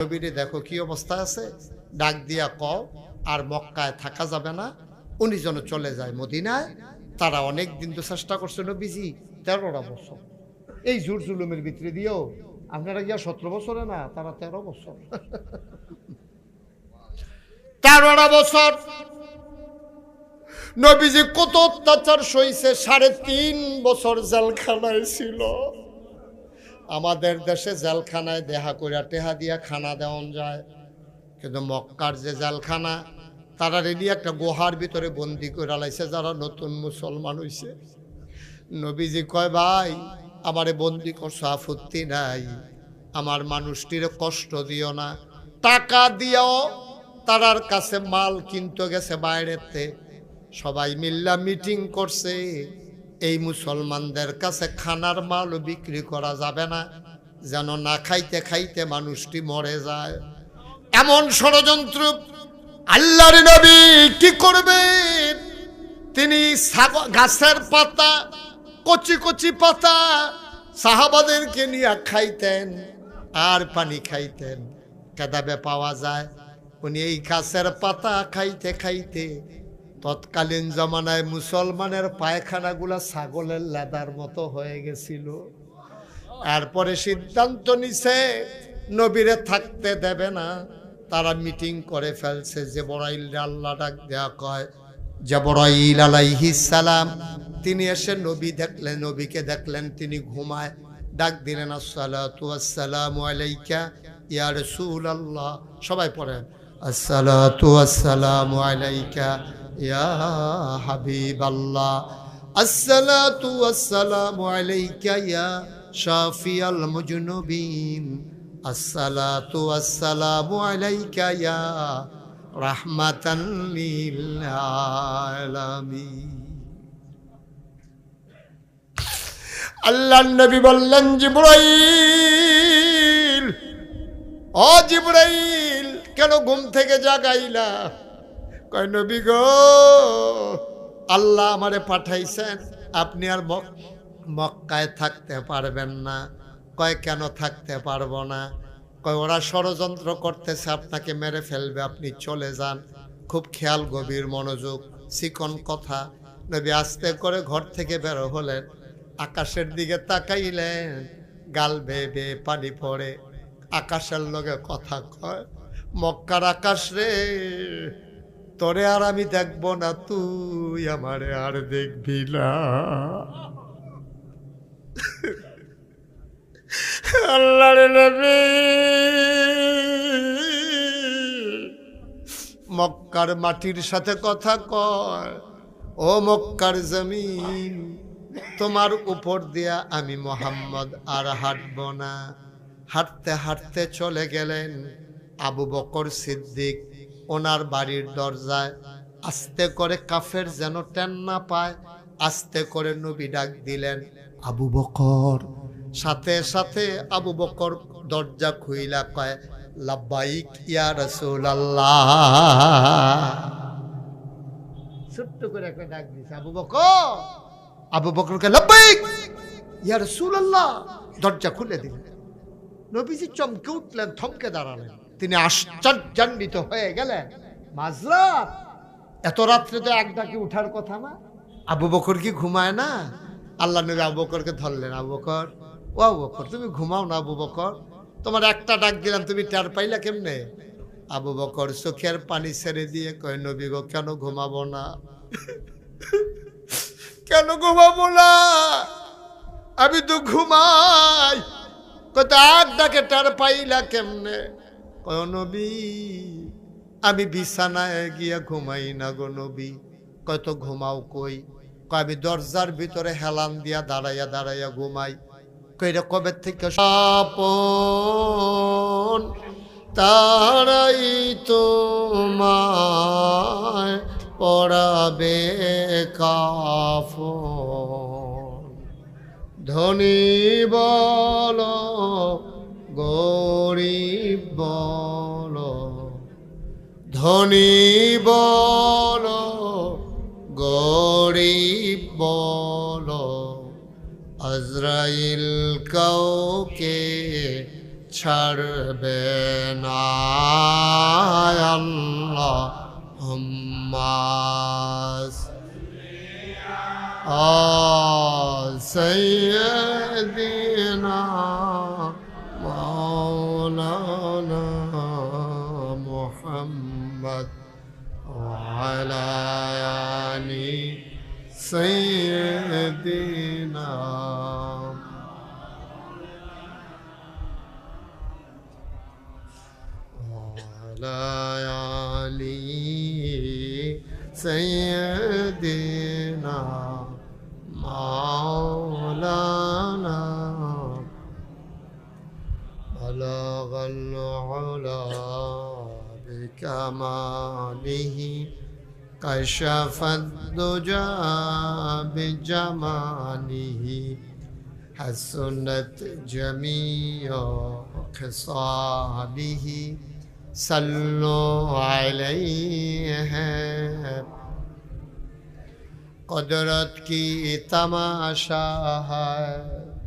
নবীরে দেখো কি অবস্থা আছে, ডাক দিয়া কও আর মক্কায় থাকা যাবে না, উনি যেন চলে যায় মদিনায়। তারা অনেক দিন তো চেষ্টা করছে নবীজি, 13টা বছর এই জোর জুলুমের ভিতরে দিয়েও। আপনারা গিয়া 17 বছরে না, তারা 13 বছর 13টা বছর নবীজি কত অত্যাচার সইছে। 3.5 বছর জেলখানায় ছিল। আমাদের দেশে জেলখানায় দেহা কইরা টেহা দিয়া খানা দেওয়া যায়, কিন্তু মক্কার যে জেলখানা, তারা রেডি একটা গুহার ভিতরে বন্দি করে লাইছে যারা নতুন মুসলমান হইছে। নবীজি কয়, ভাই আমারে বন্দি করছো, আপত্তি নাই, আমার মানুষটির কষ্ট দিও না। টাকা দিও। তারার কাছে মাল কিনতে গেছে বাইরেতে, সবাই মিল্লা মিটিং করছে, এই মুসলমানদের কাছে খানার মাল বিক্রি করা যাবে না, যেন না খাইতে খাইতে মানুষটি মরে যায়। এমন ষড়যন্ত্র। আল্লাহর নবী কি করবেন? তিনি গাছের পাতা, কচি কচি পাতা সাহাবাদেরকে নিয়ে খাইতেন আর পানি খাইতেন। কেদাবে পাওয়া যায় উনি এই গাছের পাতা খাইতে খাইতে, তৎকালীন জমানায় মুসলমানের পায়খানাগুলা ছাগলের লেদার মতো হয়ে গেছিল। এরপরে সিদ্ধান্ত নিছে নবীরে থাকতে দেবে না। তারা মিটিং করে ফেলছে। জিবরাইল আল্লাহ ডাক দেয়া কয়, জিবরাইল আলাইহিস সালাম তিনি এসে নবীকে দেখলেন তিনি ঘুমায়। ডাক দিলেন, আসসালাতু ওয়াসসালামু আলাইকা ইয়া রাসূলুল্লাহ। সবাই পড়েন, আসসালাতু ওয়াসসালামু আলাইকা ইয়া হাবিবাল্লাহ, আসসালাতু ওয়াসসালামু আলাইকা ইয়া শাফিয়াল মুজনুবিন, আসসালাতু ওয়াসসালামু আলাইকা ইয়া রাহমাতান লিল আলামিন। আল্লাহর নবী বললেন, জিবরাইল, ও জিবরাইল, কেন ঘুম থেকে জাগাইলা? কয়, নবী গো, আল্লাহ আমারে পাঠাইছেন, আপনি আর মক্কায় থাকতে পারবেন না। কয়, কেন থাকতে পারবো না? কয়, ওরা ষড়যন্ত্র করতেছে, আপনাকে মেরে ফেলবে, আপনি চলে যান। খুব খেয়াল, গভীর মনোযোগ, চিকন কথা। নবী আস্তে করে ঘর থেকে বের হলেন, আকাশের দিকে তাকাইলেন, গাল বেয়ে বেয়ে পানি পড়ে। আকাশের লগে কথা কয়, মক্কার আকাশ রে, তোরে আর আমি দেখবো না, তুই আমারে আর দেখবি না। আল্লাহর নবী মক্কার মাটির সাথে কথা কয়, ও মক্কার জমিন, তোমার উপর দিয়া আমি মুহাম্মদ আর হাঁটব না। হাঁটতে হাঁটতে চলে গেলেন আবু বকর সিদ্দিক ওনার বাড়ির দরজায়। আস্তে করে কাফের যেন টেন না পায়, আস্তে করে নবী ডাক দিলেন, আবু বকর। সাথে সাথে আবু বকর দরজা খুইলা কয়, লাব্বাইক ইয়া রাসূলুল্লাহ। ছোট্ট করে একটা ডাক দিছে, আবু বকর। আবু বকরকে লাব্বাইক ইয়া রাসূলুল্লাহ, দরজা খুলে দিলেন। নবীজি চমকে উঠলেন, থমকে দাঁড়ালেন। তিনি আশ্চর্যান্বিত হয়ে গেলেন, মাঝরাত, এত রাত্রে তো এক ডাকে উঠার কথা না। আবু বকর কি ঘুমায় না? আল্লাহ নবী আবু বকরকে ধরলেন, আবু বকর, ও আবু বকর, তুমি ঘুমাও না আবু বকর? তোমার একটা ডাক দিলাম, তুমি টের পাইলা কেমনে? আবু বকর চোখের পানি ছেড়ে দিয়ে কয়, নবী গো, কেন ঘুমাবো না? কেন ঘুমাবো না? আমি তো ঘুমাই। কত এক ডাকে টের পাইলা কেমনে? কয়, নবী আমি বিছানায় গিয়া ঘুমাই না গো নবী। কয়, তো ঘুমাও কই? কয়, আমি দরজার ভিতরে হেলান দিয়া দাঁড়াইয়া দাঁড়াইয়া ঘুমাই। কইরা কবে থেকে আপন তারাই তোমায় পরাবে কাফন। ধনী বল গরিব বল, ধনী বল গরিব বল, আজরাইল কাউকে ছাড়বে না আল্লাহুম্মা সাইয়্যিদিনা মাওলানা মুহাম্মদ ওয়া আলা আলি সাইয়্যিদিনা سيدنا مولانا بلغ العلا بكماله كشف الدجى بجماله حسنت جميع خصاله صلوا عليه قدرت کی تماشا ہے